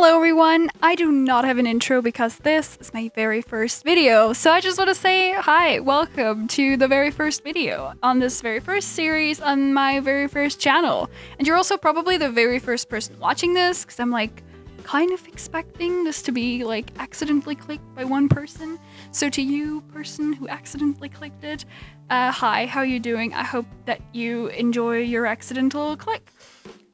Hello everyone, I do not have an intro because this is my very first video, so I just want to say hi, welcome to the very first video on this very first series on my very first channel. And you're also probably the very first person watching this, because I'm like kind of expecting this to be like accidentally clicked by one person. So to you, person who accidentally clicked it, hi, how you doing? I hope that you enjoy your accidental click.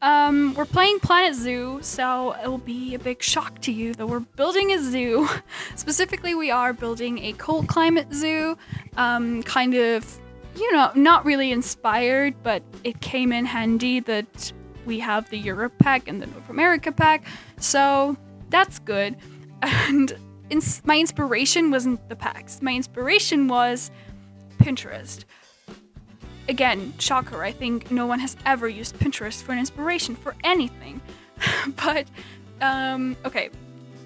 We're playing Planet Zoo, so it'll be a big shock to you that we're building a zoo. Specifically, we are building a cold climate zoo, kind of, you know, not really inspired, but it came in handy that we have the Europe pack and the North America pack, so that's good. And my inspiration wasn't the packs. My inspiration was Pinterest. Again, shocker, I think no one has ever used Pinterest for an inspiration for anything. But, okay,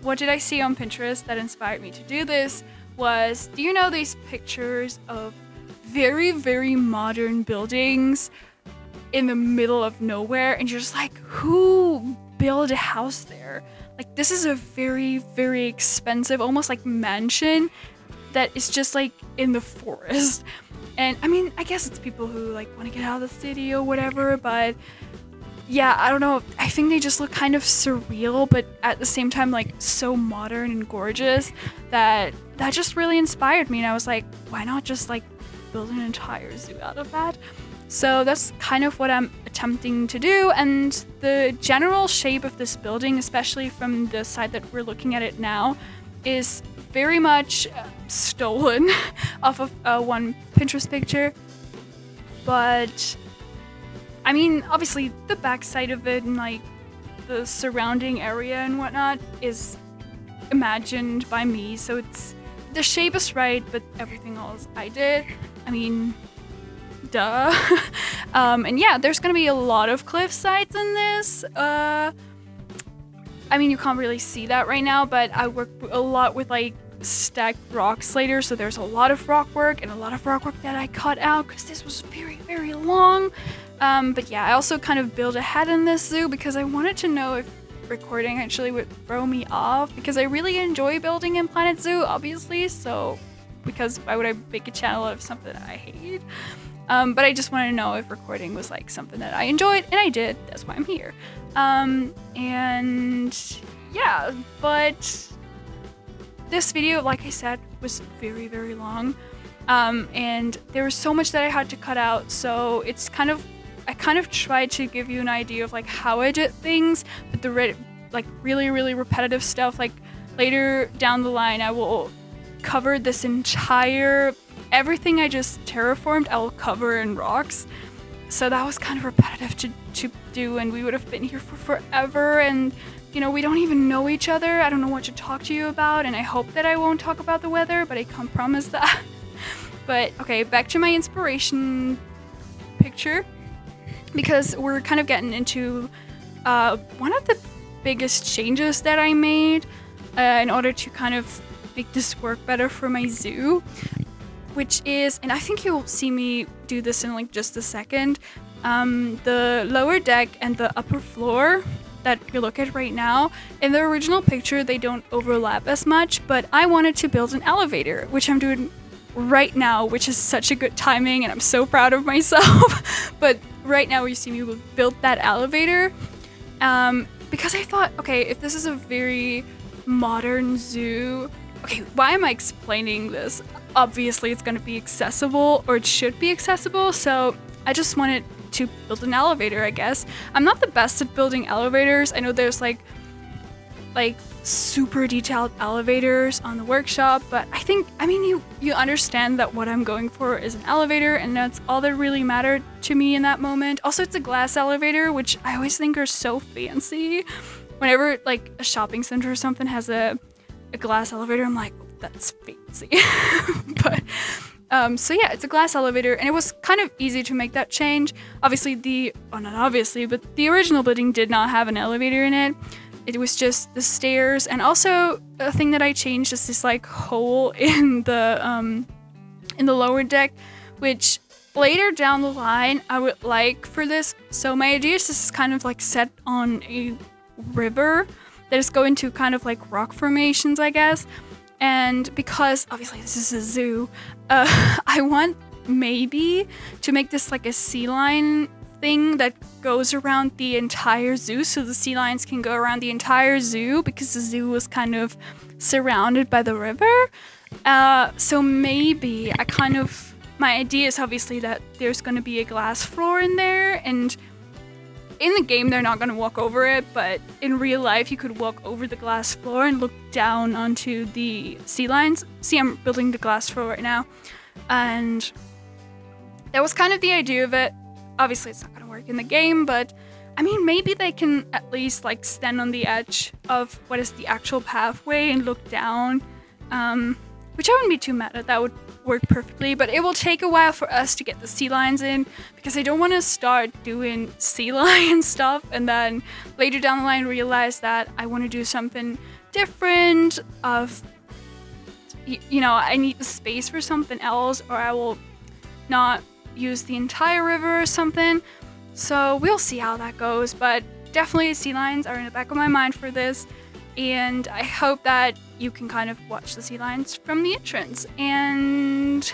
what did I see on Pinterest that inspired me to do this was, do you know these pictures of very, very modern buildings in the middle of nowhere? And you're just like, who built a house there? Like, this is a very, very expensive, almost like mansion that is just like in the forest. And I mean, I guess it's people who like want to get out of the city or whatever, but yeah, I don't know. I think they just look kind of surreal, but at the same time, like so modern and gorgeous that just really inspired me. And I was like, why not just like build an entire zoo out of that? So that's kind of what I'm attempting to do. And the general shape of this building, especially from the side that we're looking at it now, is very much stolen off of one Pinterest picture. But I mean, obviously the backside of it and like the surrounding area and whatnot is imagined by me, so it's the shape is right, but everything else I did. I mean, duh. And yeah, there's gonna be a lot of cliff sides in this. I mean, you can't really see that right now, but I work a lot with like stacked rocks later, so there's a lot of rock work and a lot of rock work that I cut out because this was very, very long. But yeah, I also kind of built ahead in this zoo because I wanted to know if recording actually would throw me off, because I really enjoy building in Planet Zoo, obviously, so because why would I make a channel of something that I hate? But I just wanted to know if recording was like something that I enjoyed, and I did. That's why I'm here. And yeah, but this video, like I said, was very, very long. And there was so much that I had to cut out, so it's kind of, I kind of tried to give you an idea of like how I did things, but the like really, really repetitive stuff, like later down the line, I will cover this entire, everything I just terraformed, I will cover in rocks. So that was kind of repetitive to do, and we would have been here for forever, and you know, we don't even know each other. I don't know what to talk to you about, and I hope that I won't talk about the weather, but I can't promise that. But okay, back to my inspiration picture, because we're kind of getting into one of the biggest changes that I made in order to kind of make this work better for my zoo, which is, and I think you'll see me do this in like just a second, the lower deck and the upper floor that you look at right now. In the original picture, they don't overlap as much, but I wanted to build an elevator, which I'm doing right now, which is such a good timing, and I'm so proud of myself. But right now you see me build that elevator, because I thought, okay, if this is a very modern zoo, okay, why am I explaining this? Obviously it's going to be accessible, or it should be accessible, so I just wanted to build an elevator, I guess. I'm not the best at building elevators. I know there's like super detailed elevators on the workshop, but I think, I mean, you understand that what I'm going for is an elevator, and that's all that really mattered to me in that moment. Also, it's a glass elevator, which I always think are so fancy. Whenever like a shopping center or something has a glass elevator, I'm like, oh, that's fancy. But so yeah, it's a glass elevator, and it was kind of easy to make that change. Obviously not obviously, but the original building did not have an elevator in it. It was just the stairs, and also a thing that I changed is this like hole in the lower deck, which later down the line I would like for this. So my idea is this is kind of like set on a river, that is going to kind of like rock formations, I guess. And because obviously this is a zoo, I want maybe to make this like a sea lion thing that goes around the entire zoo, so the sea lions can go around the entire zoo because the zoo was kind of surrounded by the river. So maybe my idea is obviously that there's going to be a glass floor in there, and in the game they're not going to walk over it, but in real life you could walk over the glass floor and look down onto the sea lions. See, I'm building the glass floor right now, and that was kind of the idea of it. Obviously it's not going to work in the game, but I mean, maybe they can at least like stand on the edge of what is the actual pathway and look down, which I wouldn't be too mad at. That would work perfectly, but it will take a while for us to get the sea lions in, because I don't want to start doing sea lion stuff and then later down the line realize that I want to do something different I need the space for something else, or I will not use the entire river or something. So we'll see how that goes, but definitely sea lions are in the back of my mind for this, and I hope that you can kind of watch the sea lions from the entrance. And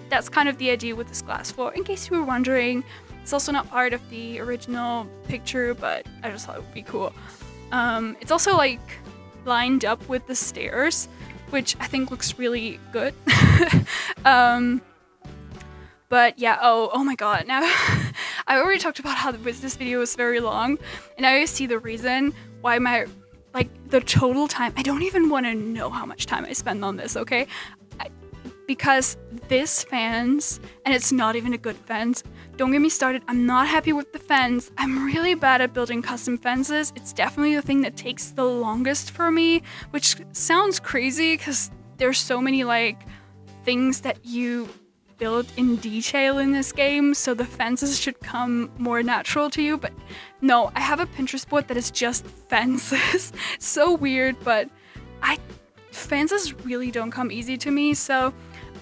that's kind of the idea with this glass floor, in case you were wondering. It's also not part of the original picture, but I just thought it would be cool. It's also like lined up with the stairs, which I think looks really good. But yeah, oh my god, now I already talked about how this video was very long, and now you see the reason why the total time. I don't even want to know how much time I spend on this, okay? Because this fence, and it's not even a good fence, don't get me started, I'm not happy with the fence. I'm really bad at building custom fences. It's definitely the thing that takes the longest for me, which sounds crazy because there's so many like things that you build in detail in this game, so the fences should come more natural to you. But no, I have a Pinterest board that is just fences. So weird, but fences really don't come easy to me, so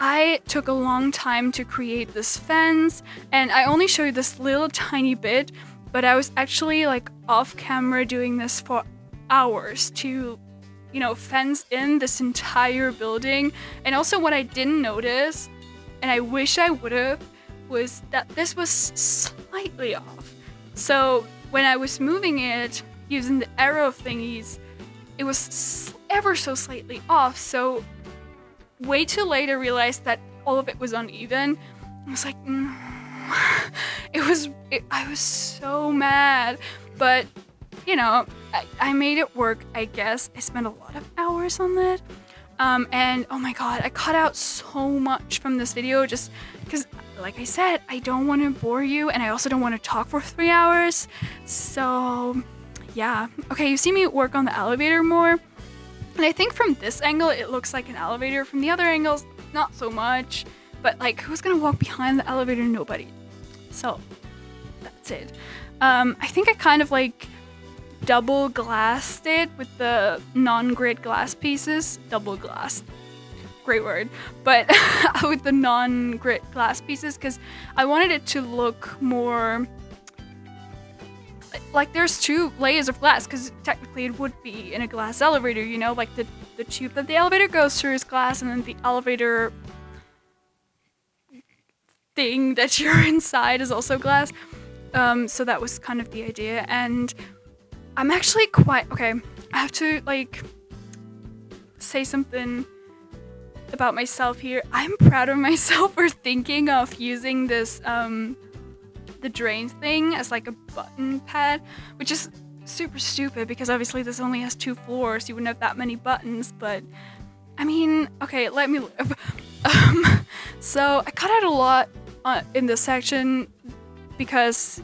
I took a long time to create this fence, and I only show you this little tiny bit, but I was actually like off camera doing this for hours to fence in this entire building. And also what I didn't notice, and I wish I would have, was that this was slightly off. So when I was moving it using the arrow thingies, it was ever so slightly off. So way too late I realized that all of it was uneven. I was like, I was so mad. But I made it work, I guess. I spent a lot of hours on that. And oh my god, I cut out so much from this video just because, like I said, I don't want to bore you, and I also don't want to talk for 3 hours. So yeah. Okay, you see me work on the elevator more, and I think from this angle it looks like an elevator. From the other angles, not so much. But like, who's gonna walk behind the elevator? Nobody. So that's it. I think I kind of like double glassed it with the non-grit glass pieces. Double glassed, great word, but with the non-grit glass pieces, because I wanted it to look more like there's 2 layers of glass, because technically it would be in a glass elevator, like the tube that the elevator goes through is glass, and then the elevator thing that you're inside is also glass. So that was kind of the idea, and I'm actually quite okay. I have to like say something about myself here. I'm proud of myself for thinking of using this the drain thing as like a button pad, which is super stupid because obviously this only has 2 floors. You wouldn't have that many buttons, but I mean, okay, let me live. So I cut out a lot in this section because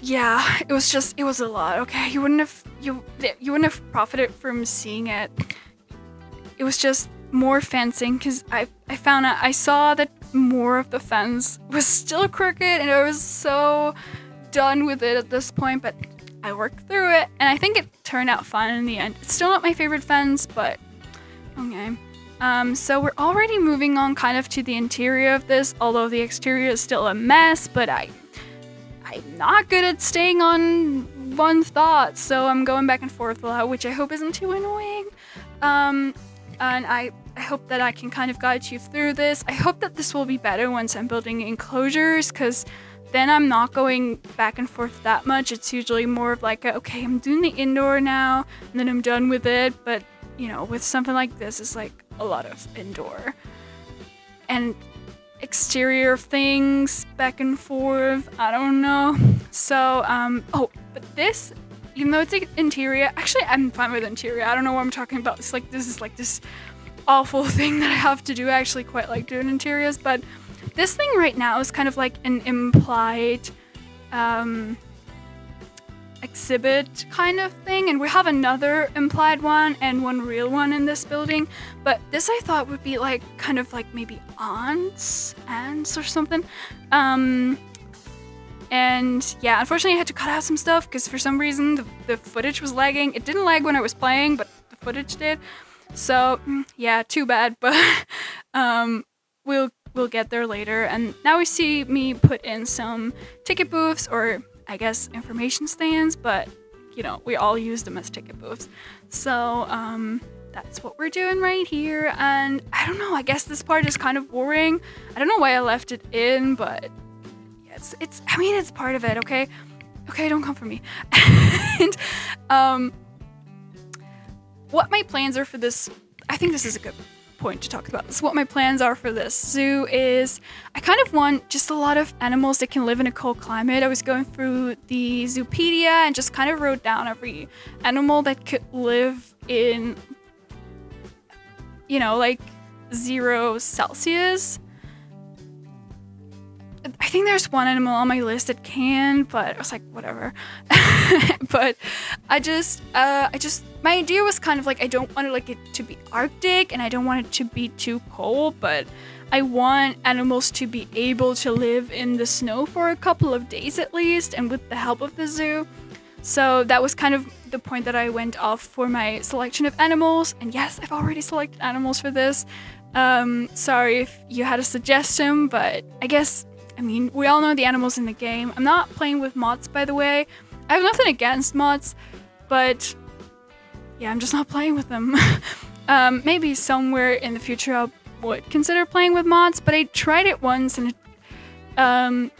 yeah, it was a lot. Okay, you wouldn't have profited from seeing it. It was just more fencing because I saw that more of the fence was still crooked, and I was so done with it at this point. But I worked through it, and I think it turned out fine in the end. It's still not my favorite fence, but okay. So we're already moving on kind of to the interior of this, although the exterior is still a mess. But I'm not good at staying on one thought, so I'm going back and forth a lot, which I hope isn't too annoying. And I hope that I can kind of guide you through this. I hope that this will be better once I'm building enclosures, because then I'm not going back and forth that much. It's usually more of like, okay, I'm doing the indoor now, and then I'm done with it. But, you know, with something like this, it's like a lot of indoor and exterior things back and forth. I don't know. So, but this, even though it's like interior, actually I'm fine with interior. I don't know what I'm talking about. It's like, this is like this awful thing that I have to do. I actually quite like doing interiors, but this thing right now is kind of like an implied exhibit kind of thing, and we have another implied one and one real one in this building, but this I thought would be like kind of like maybe ants or something. And yeah, unfortunately I had to cut out some stuff because for some reason the footage was lagging. It didn't lag when I was playing, but the footage did. So yeah, too bad, but we'll get there later. And now we see me put in some ticket booths, or I guess information stands, but you know, we all use them as ticket booths. So that's what we're doing right here. And I don't know, I guess this part is kind of boring. I don't know why I left it in, but yeah, I mean, it's part of it, okay? Okay, don't come for me. And what my plans are for this, I think this is a good point to talk about. So what my plans are for this zoo is I kind of want just a lot of animals that can live in a cold climate. I was going through the Zoopedia and just kind of wrote down every animal that could live in, you know, like 0 Celsius. I think there's one animal on my list that can, but I was like, whatever. But I just, my idea was kind of like, I don't want it to be Arctic, and I don't want it to be too cold, but I want animals to be able to live in the snow for a couple of days at least, and with the help of the zoo. So that was kind of the point that I went off for my selection of animals. And yes, I've already selected animals for this. Sorry if you had a suggestion, but I guess, I mean, we all know the animals in the game. I'm not playing with mods, by the way. I have nothing against mods, but yeah, I'm just not playing with them. Maybe somewhere in the future I would consider playing with mods, but I tried it once and I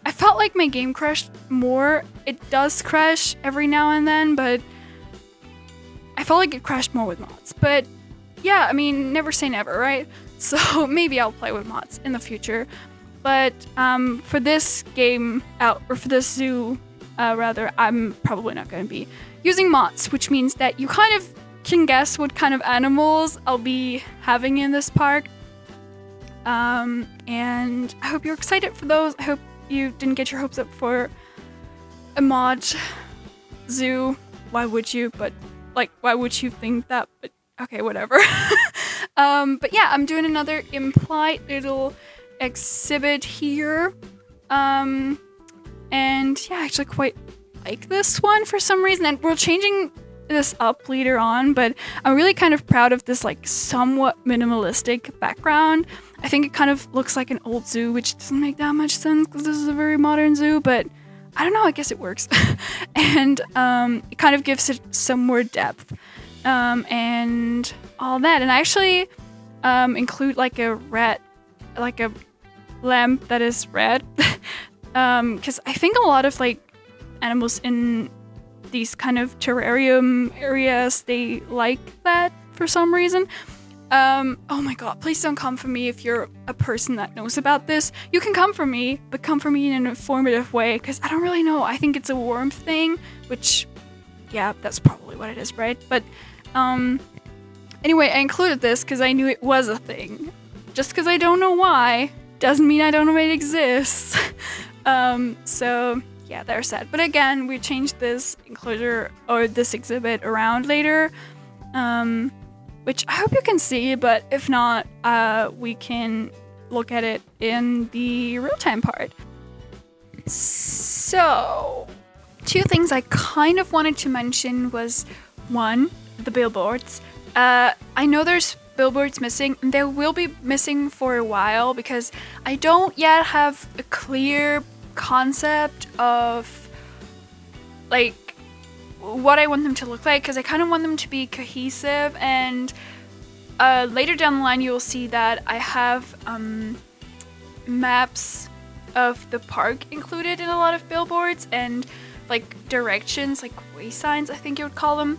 felt like my game crashed more. It does crash every now and then, but I felt like it crashed more with mods. But yeah, I mean, never say never, right? So maybe I'll play with mods in the future. But for this game or for this zoo, rather, I'm probably not going to be using mods, which means that you kind of can guess what kind of animals I'll be having in this park. And I hope you're excited for those. I hope you didn't get your hopes up for a mod zoo. Why would you? But like, why would you think that? But okay, whatever. But yeah, I'm doing another implied little exhibit here. And yeah, I actually quite like this one for some reason. And we're changing this up later on, but I'm really kind of proud of this like somewhat minimalistic background. I think it kind of looks like an old zoo, which doesn't make that much sense because this is a very modern zoo, but I don't know, I guess it works. And it kind of gives it some more depth and all that. And I actually include like a lamp that is red because I think a lot of like animals in these kind of terrarium areas, they like that for some reason. Oh my god, please don't come for me if you're a person that knows about this. You can come for me, but come for me in an informative way, because I don't really know. I think it's a warmth thing, which, yeah, that's probably what it is, right? But anyway, I included this because I knew it was a thing. Just because I don't know why doesn't mean I don't know it exists. So yeah, there's that. But again, we changed this enclosure or this exhibit around later, which I hope you can see, but if not, we can look at it in the real-time part. So, 2 things I kind of wanted to mention was, 1, the billboards. I know there's billboards missing, and they will be missing for a while because I don't yet have a clear concept of like what I want them to look like, because I kind of want them to be cohesive. And later down the line you'll see that I have maps of the park included in a lot of billboards, and like directions, like way signs I think you would call them,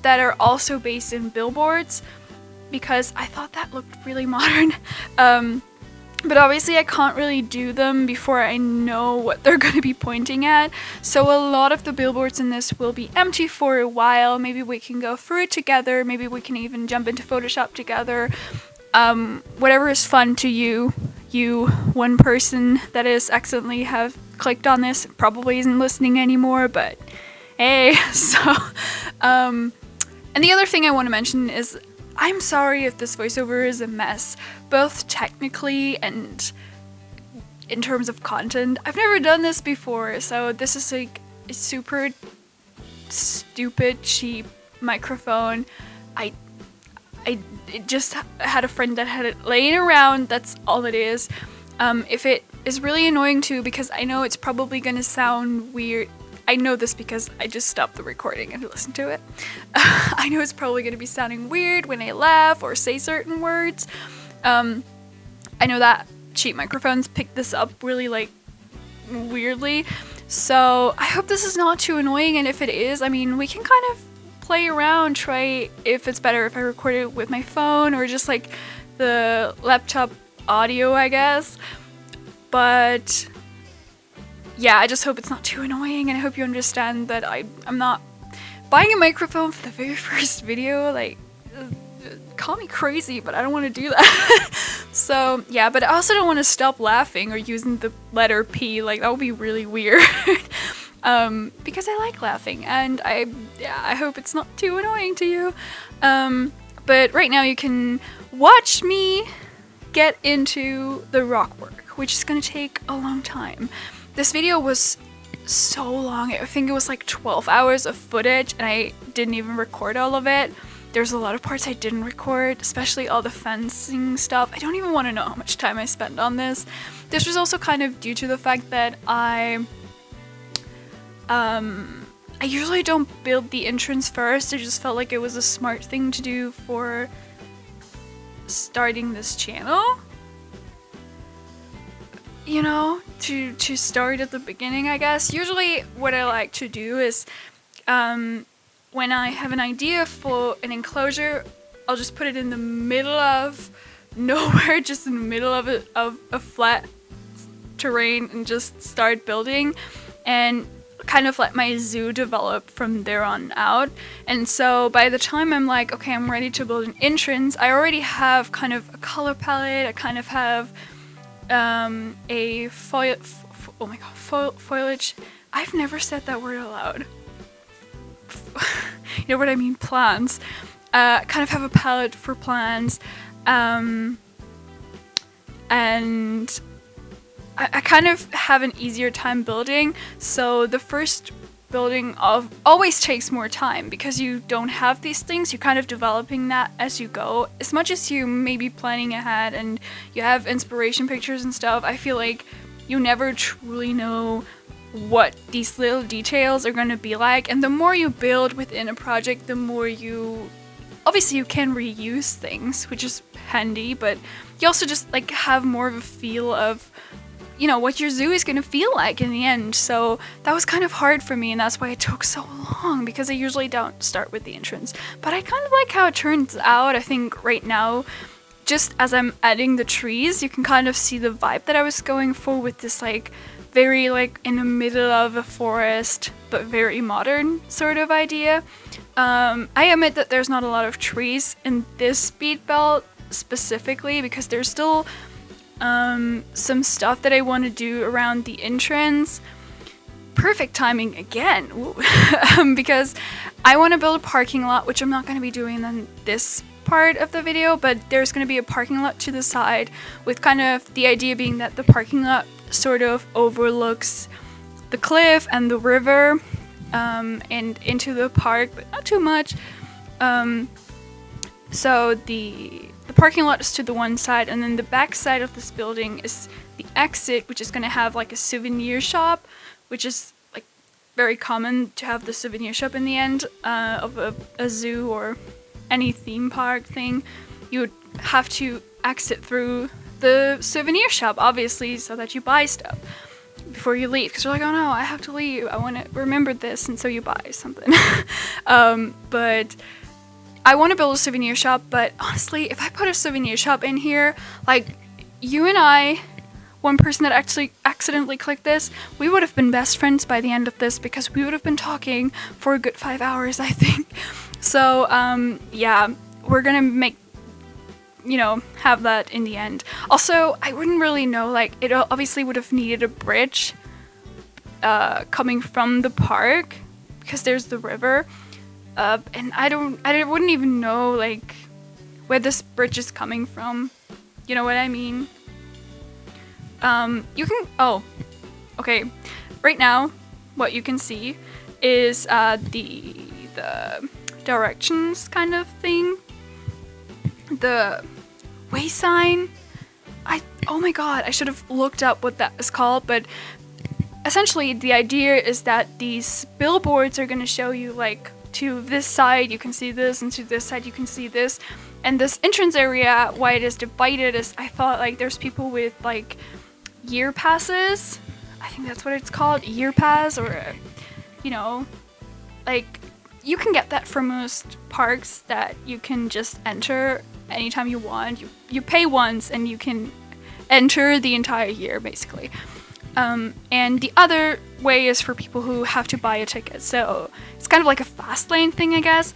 that are also based in billboards, because I thought that looked really modern. But obviously I can't really do them before I know what they're going to be pointing at. So a lot of the billboards in this will be empty for a while. Maybe we can go through it together. Maybe we can even jump into Photoshop together. Whatever is fun to you. You, one person that is accidentally have clicked on this, probably isn't listening anymore, but hey. So, and the other thing I want to mention is I'm sorry if this voiceover is a mess, both technically and in terms of content. I've never done this before, so this is like a super stupid, cheap microphone. I just had a friend that had it laying around, that's all it is. If it is really annoying too, because I know it's probably gonna sound weird. I know this because I just stopped the recording and listened to it. I know it's probably going to be sounding weird when I laugh or say certain words. I know that cheap microphones pick this up really like weirdly. So I hope this is not too annoying, and if it is, I mean, we can kind of play around, try if it's better if I record it with my phone or just like the laptop audio, I guess. But yeah, I just hope it's not too annoying, and I hope you understand that I'm not buying a microphone for the very first video. Like, call me crazy, but I don't want to do that. So yeah, but I also don't want to stop laughing or using the letter P. Like, that would be really weird. Because I like laughing, and I hope it's not too annoying to you. But right now you can watch me get into the rock work, which is gonna take a long time. This video was so long. I think it was like 12 hours of footage, and I didn't even record all of it. There's a lot of parts I didn't record, especially all the fencing stuff. I don't even want to know how much time I spent on this. This was also kind of due to the fact that I usually don't build the entrance first. I just felt like it was a smart thing to do for starting this channel. You know, to start at the beginning, I guess. Usually what I like to do is, when I have an idea for an enclosure, I'll just put it in the middle of nowhere, just in the middle of a flat terrain, and just start building, and kind of let my zoo develop from there on out. And so by the time I'm like, okay, I'm ready to build an entrance, I already have kind of a color palette. I kind of have a foliage. I've never said that word aloud. You know what I mean? Plants. Kind of have a palette for plants. And I kind of have an easier time building. So the first building always takes more time because you don't have these things. You're kind of developing that as you go. As much as you may be planning ahead and you have inspiration pictures and stuff, I feel like you never truly know what these little details are going to be like. And the more you build within a project, the more you can reuse things, which is handy, but you also just like have more of a feel of, you know, what your zoo is going to feel like in the end. So that was kind of hard for me, and that's why it took so long, because I usually don't start with the entrance. But I kind of like how it turns out. I think right now, just as I'm adding the trees, you can kind of see the vibe that I was going for with this like very like in the middle of a forest but very modern sort of idea. I admit that there's not a lot of trees in this speed belt specifically, because there's still some stuff that I want to do around the entrance. Perfect timing again. Because I want to build a parking lot, which I'm not going to be doing in this part of the video, but there's going to be a parking lot to the side, with kind of the idea being that the parking lot sort of overlooks the cliff and the river, and into the park, but not too much. So the parking lot is to the one side, and then the back side of this building is the exit, which is going to have like a souvenir shop, which is like very common to have the souvenir shop in the end of a zoo or any theme park thing. You would have to exit through the souvenir shop, obviously, so that you buy stuff before you leave, because you're like, oh no, I have to leave, I want to remember this, and so you buy something. But I want to build a souvenir shop, but honestly, if I put a souvenir shop in here, like, you and I, one person that actually accidentally clicked this, we would have been best friends by the end of this, because we would have been talking for a good 5 hours, I think. So, yeah, we're gonna make, have that in the end. Also, I wouldn't really know, like, it obviously would have needed a bridge coming from the park, because there's the river, and I wouldn't even know, like, where this bridge is coming from. You know what I mean? Okay. Right now, what you can see is the directions kind of thing. The way sign. Oh my god, I should have looked up what that is called, but essentially the idea is that these billboards are going to show you, like, to this side you can see this, and to this side you can see this. And this entrance area, why it is divided, is I thought, like, there's people with, like, year passes. I think that's what it's called, year pass, or, like, you can get that for most parks, that you can just enter anytime you want. You pay once and you can enter the entire year, basically. And the other way is for people who have to buy a ticket. So it's kind of like a fast lane thing, I guess.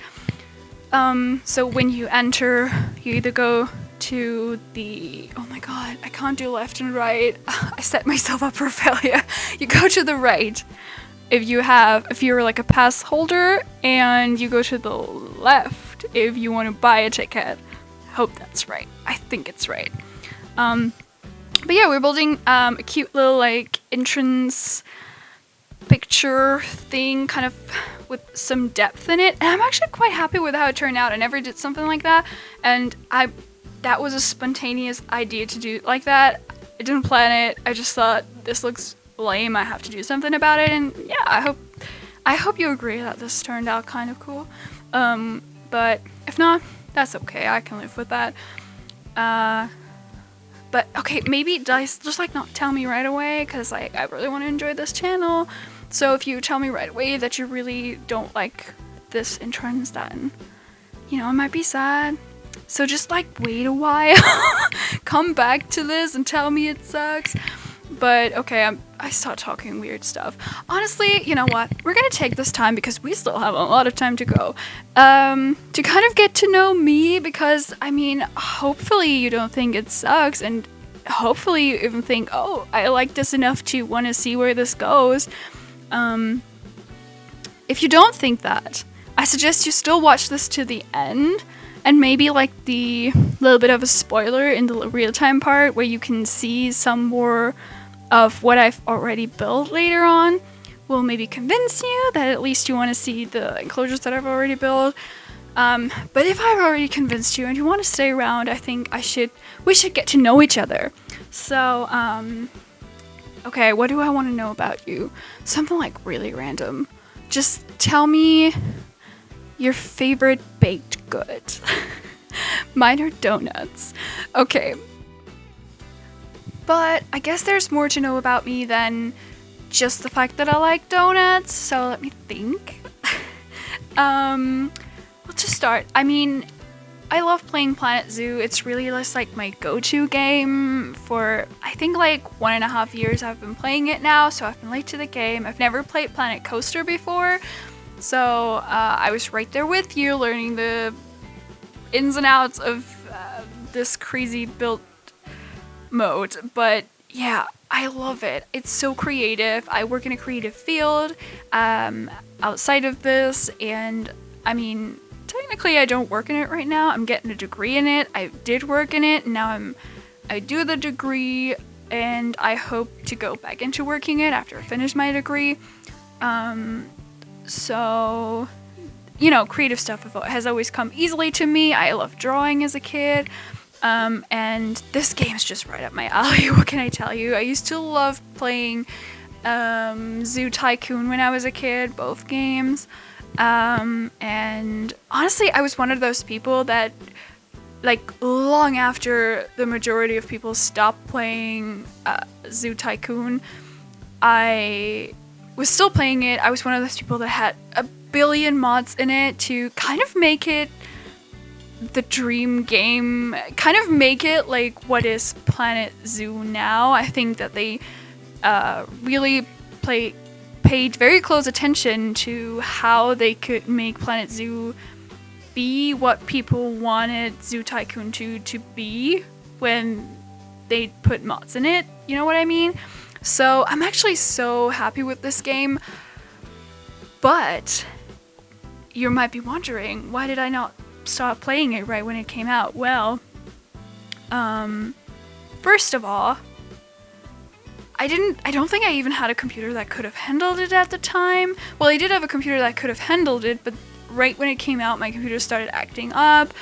So when you enter, you either go to the, oh my god, I can't do left and right. I set myself up for failure. You go to the right if you're like a pass holder, and you go to the left if you want to buy a ticket. I hope that's right. I think it's right. But yeah, we're building a cute little, like, entrance picture thing, kind of with some depth in it, and I'm actually quite happy with how it turned out. I never did something like that, and that was a spontaneous idea to do like that. I didn't plan it. I just thought, this looks lame, I have to do something about it. And yeah, I hope you agree that this turned out kind of cool. But if not, that's okay, I can live with that. But okay, maybe just like not tell me right away, because, like, I really want to enjoy this channel. So if you tell me right away that you really don't like this entrance, then, I might be sad. So just, like, wait a while, come back to this and tell me it sucks. But okay, I start talking weird stuff. Honestly, you know what? We're gonna take this time, because we still have a lot of time to go, to kind of get to know me, because, I mean, hopefully you don't think it sucks, and hopefully you even think, oh, I like this enough to want to see where this goes. If you don't think that, I suggest you still watch this to the end, and maybe, like, the little bit of a spoiler in the real-time part, where you can see some more of what I've already built later on, will maybe convince you that at least you want to see the enclosures that I've already built. But if I've already convinced you and you want to stay around, I think we should get to know each other. So, okay, what do I want to know about you? Something, like, really random. Just tell me your favorite baked good. Mine are donuts. Okay. But I guess there's more to know about me than just the fact that I like donuts, so let me think. Let's just start. I mean, I love playing Planet Zoo. It's really just, like, my go-to game for, I think, like, 1.5 years I've been playing it now, so I've been late to the game. I've never played Planet Coaster before, so I was right there with you, learning the ins and outs of this crazy build mode. But yeah, I love it. It's so creative. I work in a creative field outside of this, and I mean, technically I don't work in it right now. I'm getting a degree in it. I did work in it, and now I do the degree, and I hope to go back into working it after I finish my degree. So, creative stuff has always come easily to me. I love drawing as a kid. And this game's just right up my alley. What can I tell you? I used to love playing Zoo Tycoon when I was a kid, both games. And honestly, I was one of those people that, like, long after the majority of people stopped playing Zoo Tycoon, I was still playing it. I was one of those people that had a billion mods in it to kind of make it the dream game, kind of make it like what is Planet Zoo now. I think that they really paid very close attention to how they could make Planet Zoo be what people wanted Zoo Tycoon 2 to be when they put mods in it. You know what I mean? So I'm actually so happy with this game. But you might be wondering, why did I not start playing it right when it came out? Well, first of all, I don't think I even had a computer that could have handled it at the time. Well, I did have a computer that could have handled it, but right when it came out, my computer started acting up.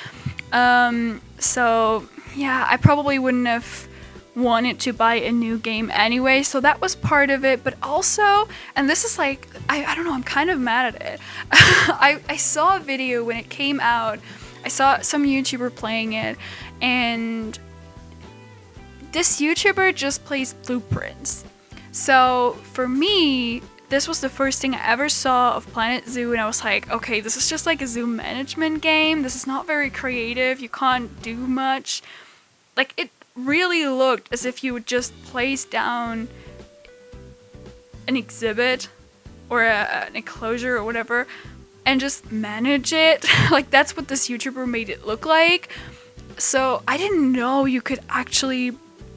So yeah, I probably wouldn't have wanted to buy a new game anyway, so that was part of it. But also, and this is like, I don't know, I'm kind of mad at it. I saw a video when it came out. I saw some YouTuber playing it, and this YouTuber just plays blueprints. So for me, this was the first thing I ever saw of Planet Zoo, and I was like, okay, this is just like a zoo management game. This is not very creative. You can't do much. Like, it really looked as if you would just place down an exhibit or an enclosure or whatever and just manage it. Like, that's what this YouTuber made it look like. So I didn't know you could actually,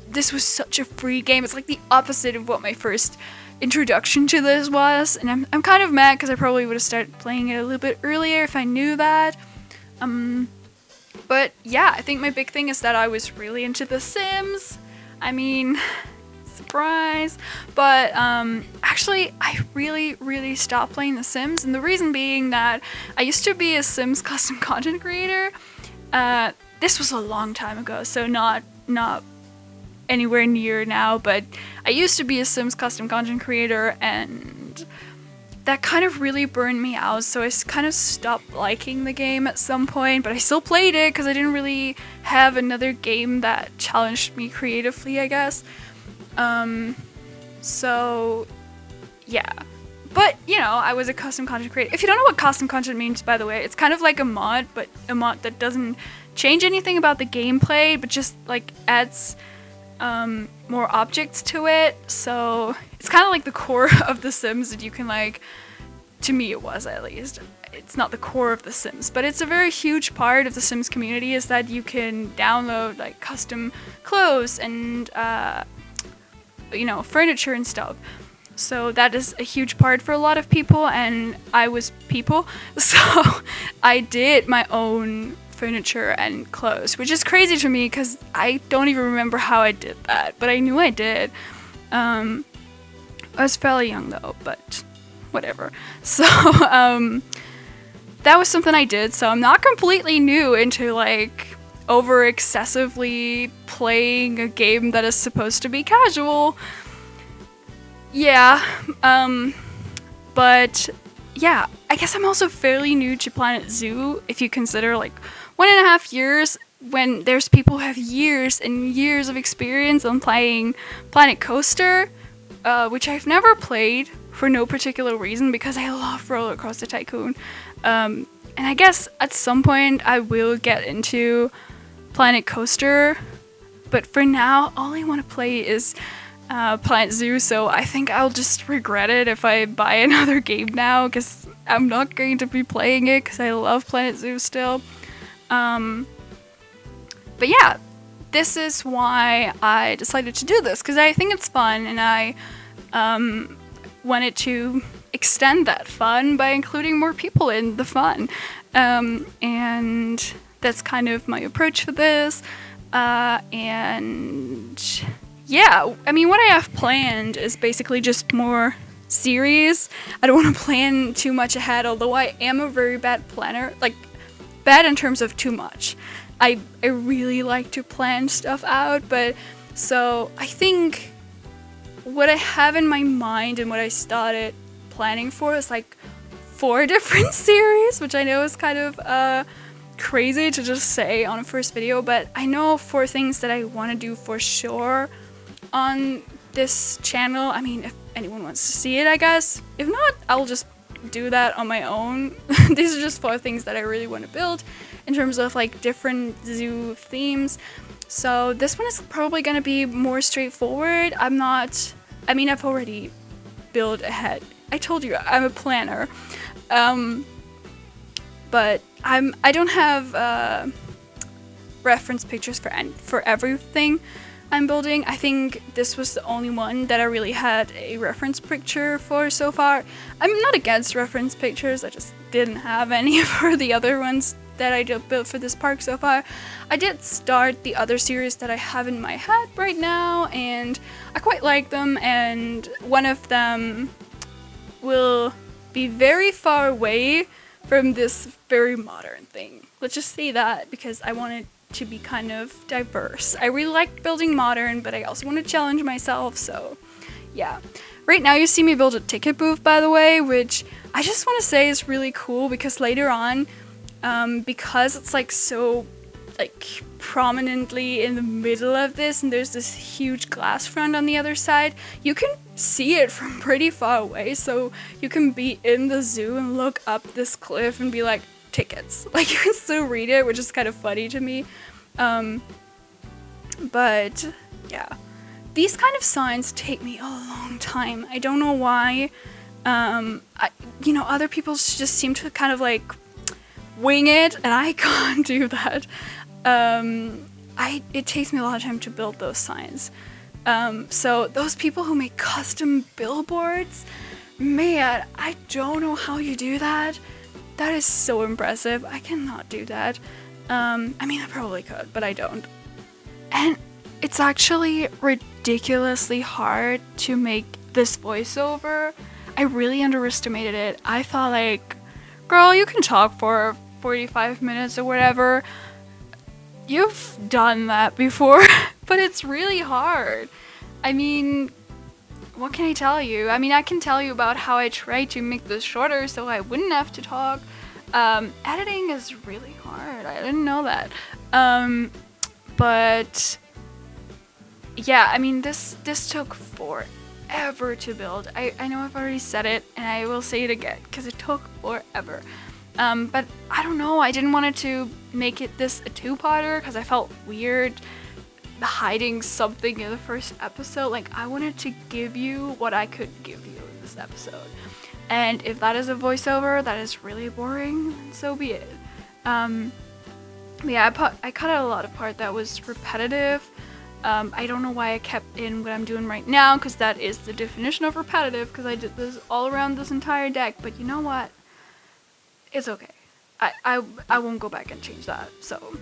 this was such a free game. It's like the opposite of what my first introduction to this was, and I'm kind of mad because I probably would have started playing it a little bit earlier if I knew that. But yeah, I think my big thing is that I was really into The Sims. I mean, surprise. But actually, I really stopped playing The Sims, and the reason being that I used to be a Sims custom content creator. This was a long time ago, so not anywhere near now, but I used to be a Sims custom content creator, and that kind of really burned me out, so I kind of stopped liking the game at some point, but I still played it because I didn't really have another game that challenged me creatively, I guess. So yeah. But, you know, I was a custom content creator. If you don't know what custom content means, by the way, it's kind of like a mod, but a mod that doesn't change anything about the gameplay, but just like adds more objects to it. So it's kind of like the core of The Sims that you can, like, to me it was, at least. It's not the core of The Sims, but it's a very huge part of the Sims community, is that you can download like custom clothes and you know, furniture and stuff. So that is a huge part for a lot of people, and I was people, so I did my own furniture and clothes, which is crazy to me because I don't even remember how I did that, but I knew I did. I was fairly young though, but whatever. So that was something I did, so I'm not completely new into like over excessively playing a game that is supposed to be casual. Yeah, but yeah, I guess I'm also fairly new to Planet Zoo, if you consider like 1.5 years, when there's people who have years and years of experience on playing Planet Coaster, which I've never played for no particular reason because I love Roller Coaster Tycoon. And I guess at some point I will get into Planet Coaster, but for now, all I want to play is Planet Zoo, so I think I'll just regret it if I buy another game now, because I'm not going to be playing it because I love Planet Zoo still. But yeah, this is why I decided to do this, because I think it's fun, and I wanted to extend that fun by including more people in the fun. And that's kind of my approach for this. And yeah, I mean, what I have planned is basically just more series. I don't want to plan too much ahead, although I am a very bad planner. Like, bad in terms of too much. I really like to plan stuff out, but so I think what I have in my mind and what I started planning for is like 4 different series, which I know is kind of crazy to just say on a first video, but I know 4 things that I want to do for sure on this channel. I mean, if anyone wants to see it, I guess. If not, I'll just do that on my own. These are just 4 things that I really want to build in terms of like different zoo themes. So this one is probably going to be more straightforward. I've already built ahead. I told you I'm a planner. But I don't have reference pictures for everything I'm building. I think this was the only one that I really had a reference picture for so far. I'm not against reference pictures, I just didn't have any for the other ones that I built for this park so far. I did start the other series that I have in my head right now, and I quite like them, and one of them will be very far away from this very modern thing. Let's just say that, because I want it to be kind of diverse. I really like building modern, but I also want to challenge myself, so yeah. Right now you see me build a ticket booth, by the way, which I just want to say is really cool, because later on, because it's like so like prominently in the middle of this, and there's this huge glass front on the other side, you can see it from pretty far away, so you can be in the zoo and look up this cliff and be like, tickets. Like, you can still read it, which is kind of funny to me. But yeah, these kind of signs take me a long time. I don't know why. Other people just seem to kind of like wing it, and I can't do that. It takes me a lot of time to build those signs. So those people who make custom billboards, man, I don't know how you do that. That is so impressive. I cannot do that. I probably could, but I don't. And it's actually ridiculously hard to make this voiceover. I really underestimated it. I thought like, girl, you can talk for 45 minutes or whatever. You've done that before, but it's really hard. What can I tell you? I can tell you about how I tried to make this shorter so I wouldn't have to talk. Editing is really hard. I didn't know that. But yeah, this took forever to build. I know I've already said it, and I will say it again, because it took forever. But I don't know, I didn't want it to make it this a 2-parter, because I felt weird hiding something in the first episode. Like, I wanted to give you what I could give you in this episode. And if that is a voiceover that is really boring, then so be it. Yeah, I cut out a lot of part that was repetitive. I don't know why I kept in what I'm doing right now, because that is the definition of repetitive, because I did this all around this entire deck. But you know what? It's okay. I won't go back and change that, so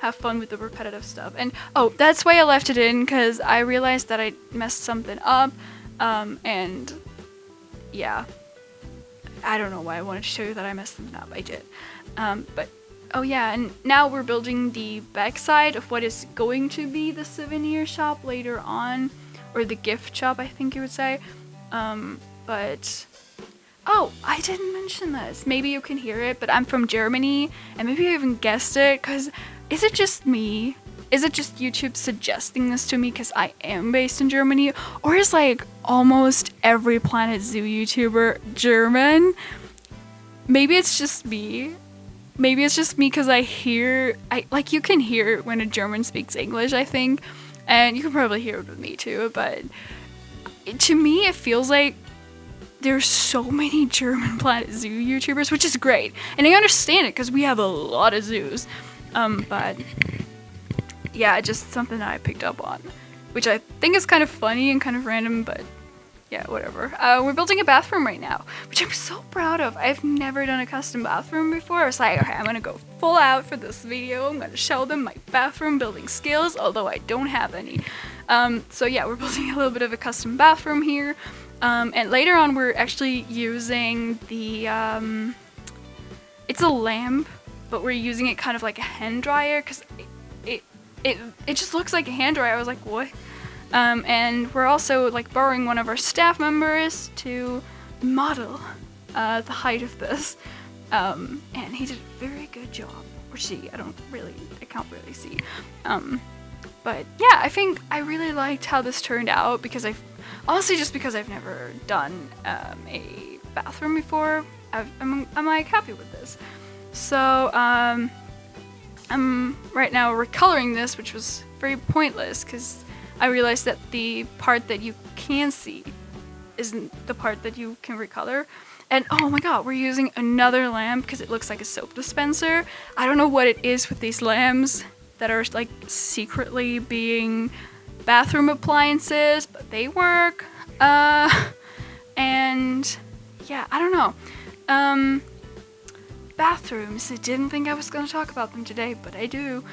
have fun with the repetitive stuff. And oh, that's why I left it in, because I realized that I messed something up, and yeah, I don't know why I wanted to show you that I messed something up. I did. But oh yeah, and now we're building the backside of what is going to be the souvenir shop later on, or the gift shop, I think you would say. But oh, I didn't mention this. Maybe you can hear it, but I'm from Germany, and maybe you even guessed it, because is it just me? Is it just YouTube suggesting this to me because I am based in Germany? Or is like almost every Planet Zoo YouTuber German? Maybe it's just me. Maybe it's just me because you can hear when a German speaks English, I think. And you can probably hear it with me too, but to me it feels like there's so many German Planet Zoo YouTubers, which is great. And I understand it because we have a lot of zoos. But yeah, just something that I picked up on, which I think is kind of funny and kind of random, but yeah, whatever. We're building a bathroom right now, which I'm so proud of. I've never done a custom bathroom before. I was like, okay, I'm gonna go full out for this video. I'm gonna show them my bathroom building skills, although I don't have any. So yeah, we're building a little bit of a custom bathroom here. And later on, we're actually using the, it's a lamp, but we're using it kind of like a hand dryer, because it just looks like a hand dryer. I was like, what? And we're also like borrowing one of our staff members to model the height of this. And he did a very good job. Or she, I can't really see. But yeah, I think I really liked how this turned out because honestly, just because I've never done a bathroom before, I'm like happy with this. So I'm right now recoloring this, which was very pointless because I realized that the part that you can see isn't the part that you can recolor. And oh my god, we're using another lamp because it looks like a soap dispenser. I don't know what it is with these lamps that are like secretly being bathroom appliances, but they work. And yeah, I don't know. Bathrooms. I didn't think I was gonna talk about them today, but I do.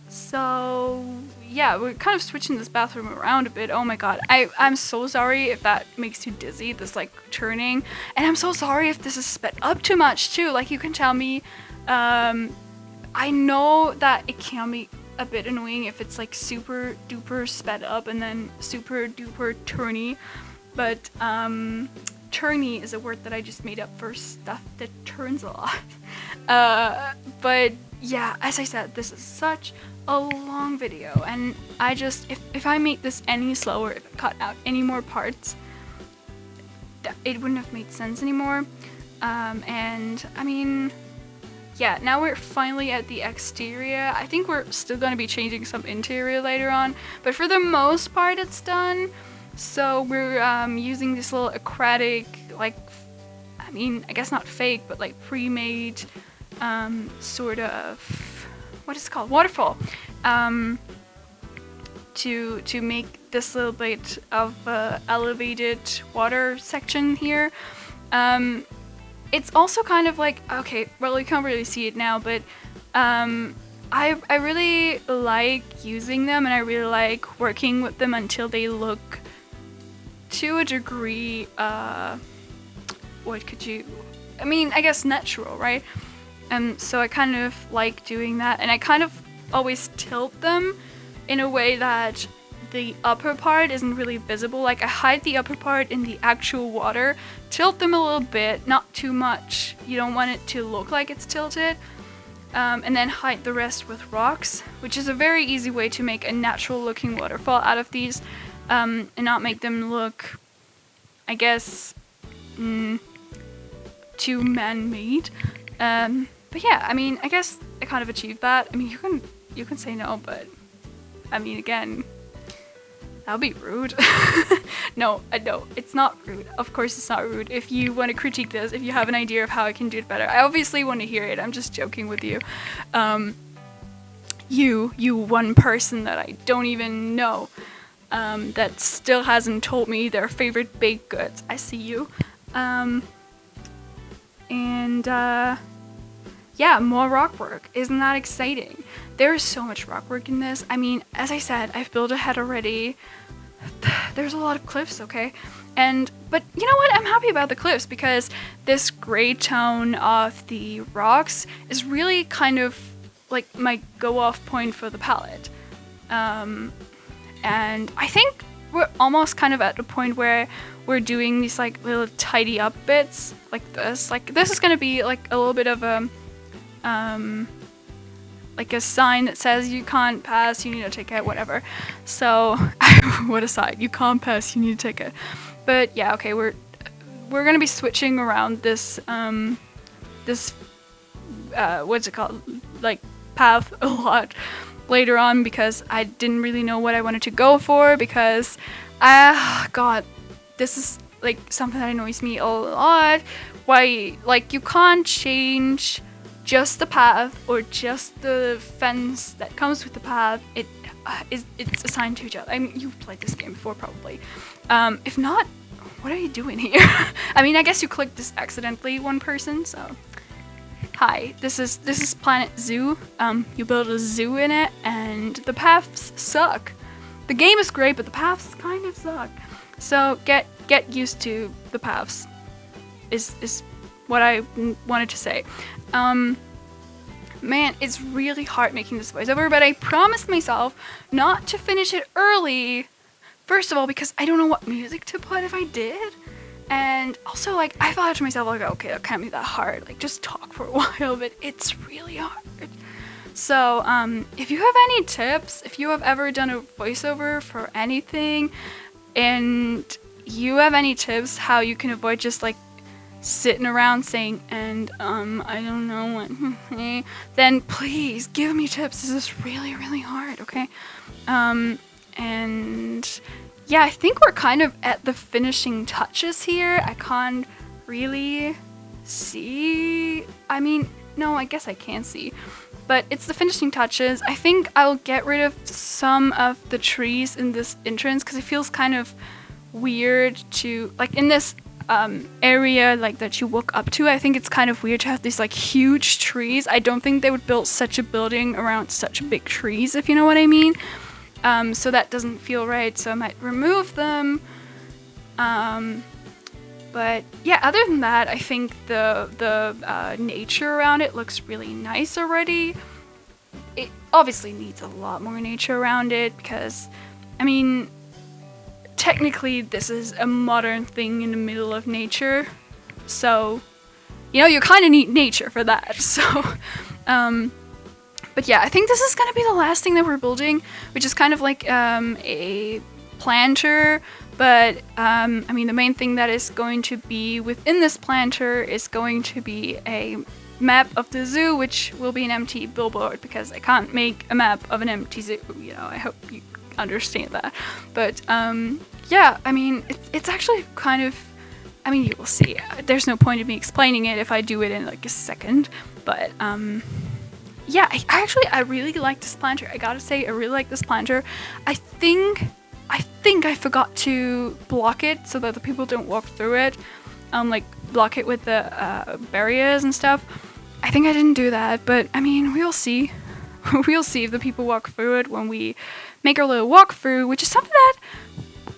So yeah, we're kind of switching this bathroom around a bit. Oh my god, I'm so sorry if that makes you dizzy, this like turning, and I'm so sorry if this is sped up too much too. Like you can tell me. I know that it can be a bit annoying if it's like super duper sped up and then super duper turny, but turny is a word that I just made up for stuff that turns a lot. But yeah, as I said, this is such a long video, and I just, if I make this any slower, if I cut out any more parts, it wouldn't have made sense anymore. And I mean, yeah, now we're finally at the exterior. I think we're still going to be changing some interior later on, but for the most part it's done. So we're using this little aquatic, like, I mean, I guess not fake, but like pre-made sort of, what is it called? Waterfall. To make this little bit of elevated water section here. It's also kind of like, okay, well, you can't really see it now, but I really like using them, and I really like working with them until they look, to a degree, what could you, I mean, I guess natural, right? So I kind of like doing that, and I kind of always tilt them in a way that the upper part isn't really visible. Like I hide the upper part in the actual water, tilt them a little bit, not too much. You don't want it to look like it's tilted. And then hide the rest with rocks, which is a very easy way to make a natural looking waterfall out of these, and not make them look, I guess, too man-made. But yeah, I mean, I guess I kind of achieved that. I mean, you can say no, but I mean, again, that would be rude. No, it's not rude. Of course it's not rude. If you want to critique this, if you have an idea of how I can do it better, I obviously want to hear it. I'm just joking with you. You one person that I don't even know, that still hasn't told me their favorite baked goods. I see you. Yeah, more rock work. Isn't that exciting? There is so much rock work in this. I mean, as I said, I've built a head already. There's a lot of cliffs, okay? But you know what? I'm happy about the cliffs because this gray tone of the rocks is really kind of like my go-off point for the palette. And I think we're almost kind of at the point where we're doing these like little tidy up bits like this. Like this is gonna be like a little bit of a like a sign that says you can't pass, you need a ticket, whatever. So what a sign, you can't pass, you need a ticket. But yeah, okay, we're gonna be switching around this what's it called, like path a lot later on because I didn't really know what I wanted to go for because god, this is like something that annoys me a lot. Why, like, you can't change just the path or just the fence that comes with the path. It's assigned to each other. I mean, you've played this game before probably. If not, what are you doing here? I mean, I guess you clicked this accidentally, one person, so. Hi, this is Planet Zoo. You build a zoo in it, and the paths suck. The game is great, but the paths kind of suck. So get used to the paths. Is what I wanted to say. man, it's really hard making this voiceover, but I promised myself not to finish it early. First of all, because I don't know what music to put if I did. And also, like, I thought to myself, like, okay, that can't be that hard. Like, just talk for a while, but it's really hard. So, if you have any tips, if you have ever done a voiceover for anything, and you have any tips how you can avoid just, like, sitting around saying, and, I don't know what, then please give me tips. This is really, really hard, okay? And yeah, I think we're kind of at the finishing touches here. I can't really see. I mean, no, I guess I can see. But it's the finishing touches. I think I'll get rid of some of the trees in this entrance because it feels kind of weird to, like, in this area like that you walk up to. I think it's kind of weird to have these like huge trees. I don't think they would build such a building around such big trees, if you know what I mean. So that doesn't feel right, so I might remove them. But yeah, other than that, I think the nature around it looks really nice already. It obviously needs a lot more nature around it because, I mean, technically this is a modern thing in the middle of nature. So, you know, you kind of need nature for that. So, but yeah, I think this is gonna be the last thing that we're building, which is kind of like a planter. But I mean, the main thing that is going to be within this planter is going to be a map of the zoo, which will be an empty billboard because I can't make a map of an empty zoo. You know, I hope you understand that. But yeah, I mean, it's actually kind of, I mean, you will see. There's no point in me explaining it if I do it in like a second. But yeah, I really like this planter. I gotta say, I really like this planter. I think I forgot to block it so that the people don't walk through it. Like block it with the barriers and stuff. I think I didn't do that, but I mean, we'll see. We'll see if the people walk through it when we make our little walkthrough, which is something that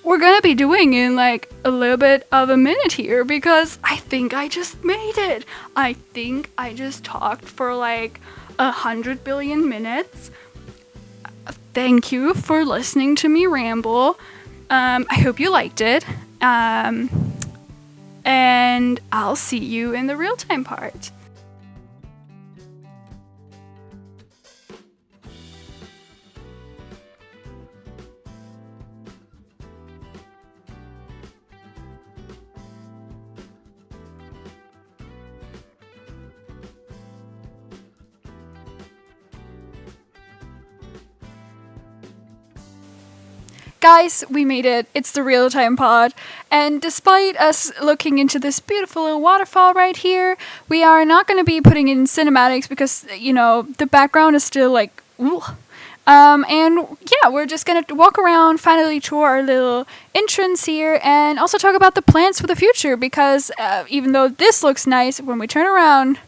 we're gonna be doing in like a little bit of a minute here because I think I just made it. I think I just talked for like 100 billion minutes. Thank you for listening to me ramble. I hope you liked it. And I'll see you in the real-time part. Guys, we made it. It's the real-time pod. And despite us looking into this beautiful little waterfall right here, we are not going to be putting in cinematics because, you know, the background is still like, ooh. And yeah, we're just going to walk around, finally tour our little entrance here, and also talk about the plans for the future because even though this looks nice, when we turn around,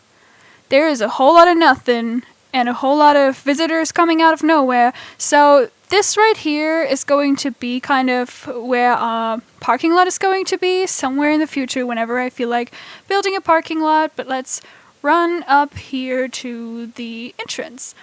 there is a whole lot of nothing and a whole lot of visitors coming out of nowhere. So this right here is going to be kind of where our parking lot is going to be somewhere in the future whenever I feel like building a parking lot. But let's run up here to the entrance.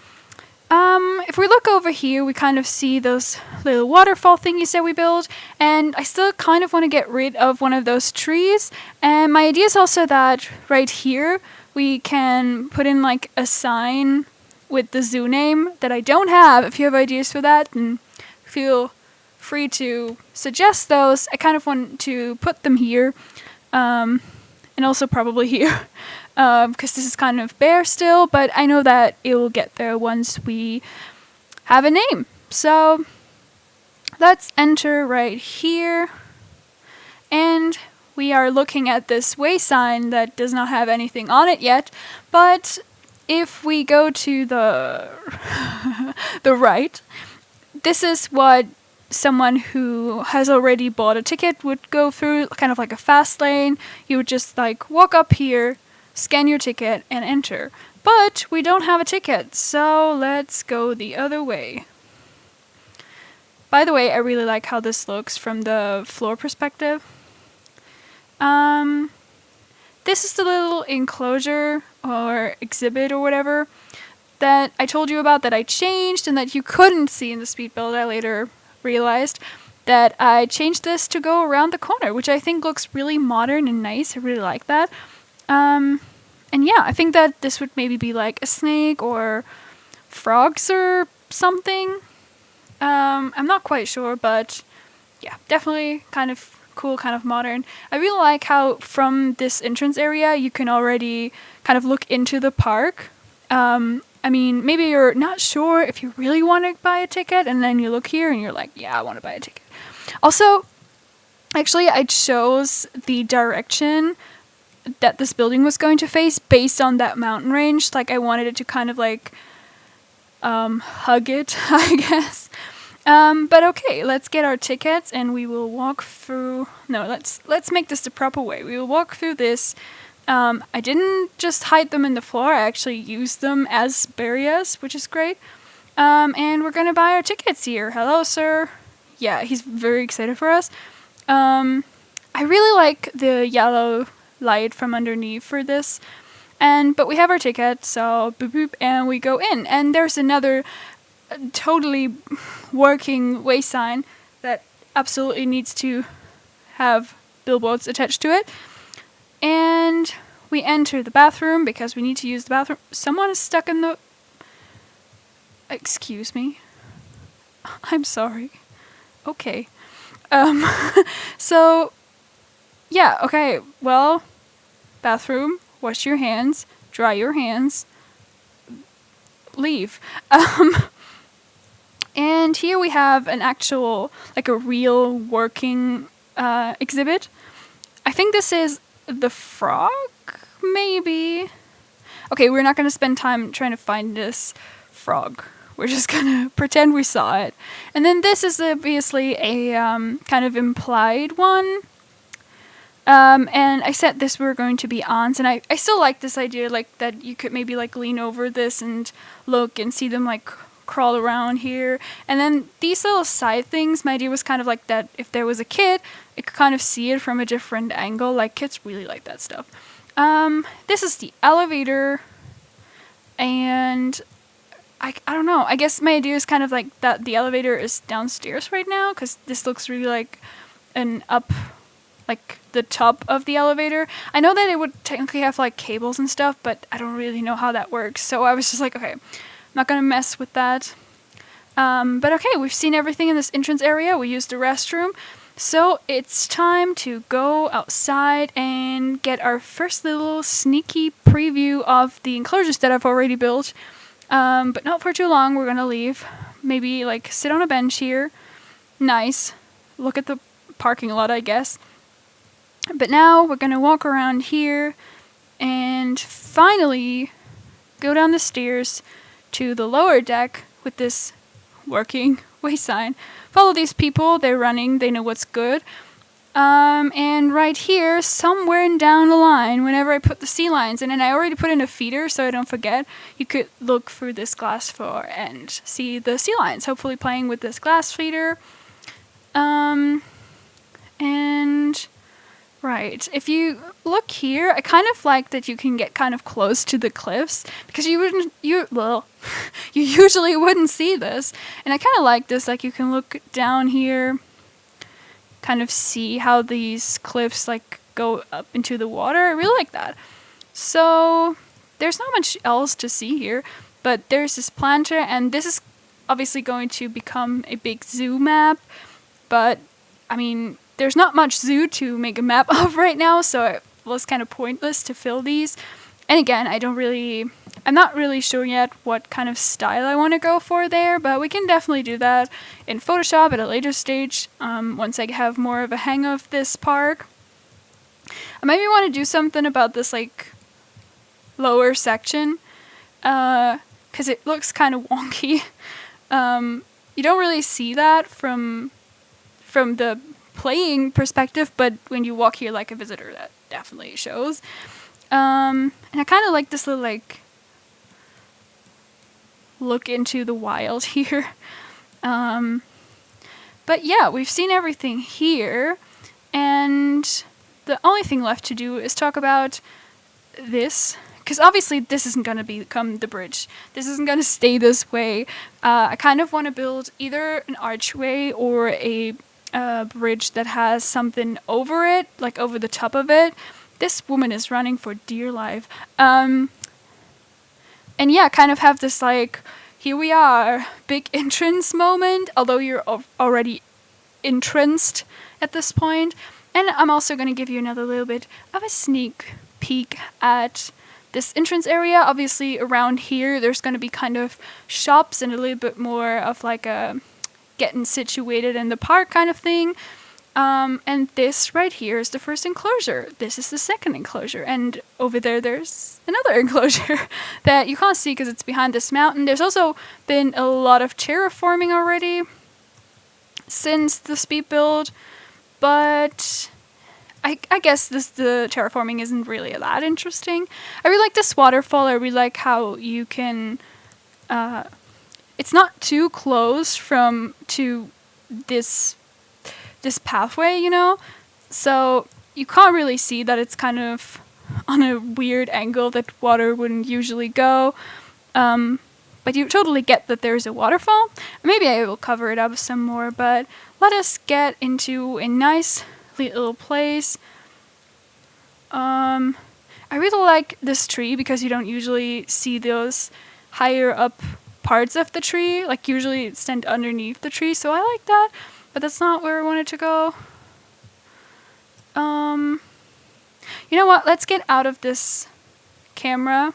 If we look over here, we kind of see those little waterfall thingies that we build, and I still kind of want to get rid of one of those trees. And my idea is also that right here we can put in like a sign with the zoo name that I don't have. If you have ideas for that, then feel free to suggest those. I kind of want to put them here, and also probably here, because this is kind of bare still, but I know that it will get there once we have a name. So let's enter right here, and we are looking at this way sign that does not have anything on it yet, but if we go to the the right, this is what someone who has already bought a ticket would go through, kind of like a fast lane. You would just like walk up here, scan your ticket, and enter. But we don't have a ticket, so let's go the other way. By the way, I really like how this looks from the floor perspective. This is the little enclosure or exhibit or whatever that I told you about that I changed and that you couldn't see in the speed build. I later realized that I changed this to go around the corner, which I think looks really modern and nice. I really like that. And yeah, I think that this would maybe be like a snake or frogs or something. I'm not quite sure, but yeah, definitely kind of cool, kind of modern. I really like how from this entrance area you can already kind of look into the park. I mean, maybe you're not sure if you really want to buy a ticket, and then you look here and you're like, yeah, I want to buy a ticket. Also, actually, I chose the direction that this building was going to face based on that mountain range. Like, I wanted it to kind of like hug it, I guess. But okay, let's get our tickets and we will walk through. No, let's make this the proper way. We will walk through this. I didn't just hide them in the floor. I actually used them as barriers, which is great. And we're gonna buy our tickets here. Hello, sir. Yeah, he's very excited for us. I really like the yellow light from underneath for this. But we have our ticket, so boop boop, and we go in. And there's another totally working way sign that absolutely needs to have billboards attached to it. And we enter the bathroom because we need to use the bathroom. Someone is stuck in the... Excuse me. I'm sorry. Okay. So, yeah, okay, well, bathroom, wash your hands, dry your hands, leave. And here we have an actual, like a real working exhibit. I think this is the frog, maybe? Okay, we're not going to spend time trying to find this frog. We're just going to pretend we saw it. And then this is obviously a kind of implied one. And I said this were going to be aunts, and I still like this idea, like, that you could maybe, like, lean over this and look and see them, like, crawl around here. And then these little side things, my idea was kind of like that if there was a kid, it could kind of see it from a different angle. Like, kids really like that stuff. This is the elevator, and I don't know. I guess my idea is kind of like that the elevator is downstairs right now, because this looks really like an up, like the top of the elevator. I know that it would technically have like cables and stuff, but I don't really know how that works. So I was just like, okay, I'm not gonna mess with that. But okay, we've seen everything in this entrance area. We used the restroom. So it's time to go outside and get our first little sneaky preview of the enclosures that I've already built. But not for too long. We're gonna leave. Maybe like sit on a bench here. Nice. Look at the parking lot, I guess. But now we're gonna walk around here and finally go down the stairs to the lower deck with this working way sign. Follow these people, they're running, they know what's good. And right here, somewhere down the line, whenever I put the sea lions in, and I already put in a feeder so I don't forget, you could look through this glass floor and see the sea lions, hopefully playing with this glass feeder. And right, if you look here, I kind of like that you can get kind of close to the cliffs, because you usually wouldn't see this. And I kind of like this, like you can look down here, kind of see how these cliffs like go up into the water. I really like that. So there's not much else to see here, but there's this planter, and this is obviously going to become a big zoo map, but I mean, there's not much zoo to make a map of right now, so it was kind of pointless to fill these. And again, I'm not really sure yet what kind of style I want to go for there, but we can definitely do that in Photoshop at a later stage, once I have more of a hang of this park. I maybe want to do something about this, like, lower section, because it looks kind of wonky. You don't really see that from the playing perspective, but when you walk here like a visitor, that definitely shows. And I kind of like this little, like, look into the wild here. But yeah, we've seen everything here, and the only thing left to do is talk about this because obviously this isn't going to become the bridge. This isn't going to stay this way. I kind of want to build either an archway or a bridge that has something over it, like over the top of it. This woman is running for dear life. And yeah, kind of have this like, here we are, big entrance moment, although you're already entranced at this point. And I'm also going to give you another little bit of a sneak peek at this entrance area. Obviously around here there's going to be kind of shops and a little bit more of like a getting situated in the park kind of thing. And this right here is the first enclosure. This is the second enclosure. And over there's another enclosure that you can't see because it's behind this mountain. There's also been a lot of terraforming already since the speed build, but I guess the terraforming isn't really that interesting. I really like this waterfall. I really like how you can, it's not too close to this pathway, you know? So you can't really see that it's kind of on a weird angle that water wouldn't usually go. But you totally get that there's a waterfall. Maybe I will cover it up some more, but let us get into a nice little place. I really like this tree because you don't usually see those higher up parts of the tree. Like usually it's stand underneath the tree, so I like that. But that's not where I wanted to go. You know what? Let's get out of this camera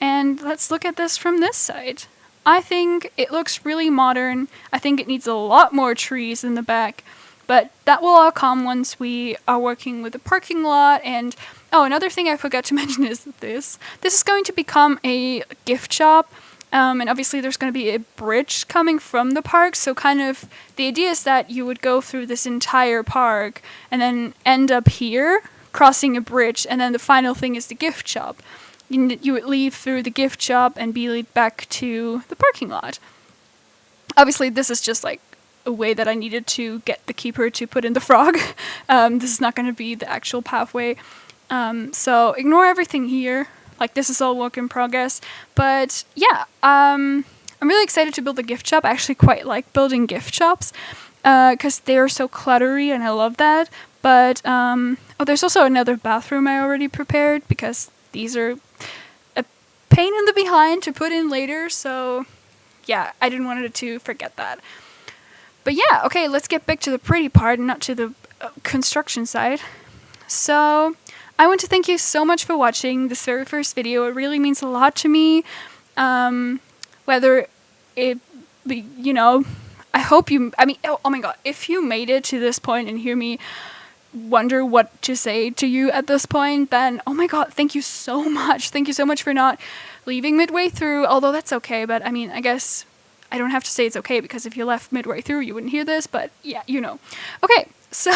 and let's look at this from this side. I think it looks really modern. I think it needs a lot more trees in the back, but that will all come once we are working with the parking lot. And oh, another thing I forgot to mention is this is going to become a gift shop. And obviously there's going to be a bridge coming from the park, so kind of the idea is that you would go through this entire park and then end up here, crossing a bridge, and then the final thing is the gift shop. You would leave through the gift shop and be led back to the parking lot. Obviously this is just like a way that I needed to get the keeper to put in the frog. This is not going to be the actual pathway. So ignore everything here. Like, this is all work in progress. But yeah, I'm really excited to build a gift shop. I actually quite like building gift shops because they are so cluttery and I love that. But, oh, there's also another bathroom I already prepared because these are a pain in the behind to put in later. So yeah, I didn't want to forget that. But yeah, okay, let's get back to the pretty part and not to the construction side. So I want to thank you so much for watching this very first video. It really means a lot to me. Whether it be, you know, I hope you, I mean, oh my god, if you made it to this point and hear me wonder what to say to you at this point, then oh my god, thank you so much. Thank you so much for not leaving midway through, although that's okay, but I mean, I guess I don't have to say it's okay because if you left midway through, you wouldn't hear this, but yeah, you know. Okay. So,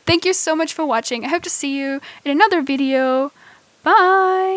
thank you so much for watching. I hope to see you in another video. Bye!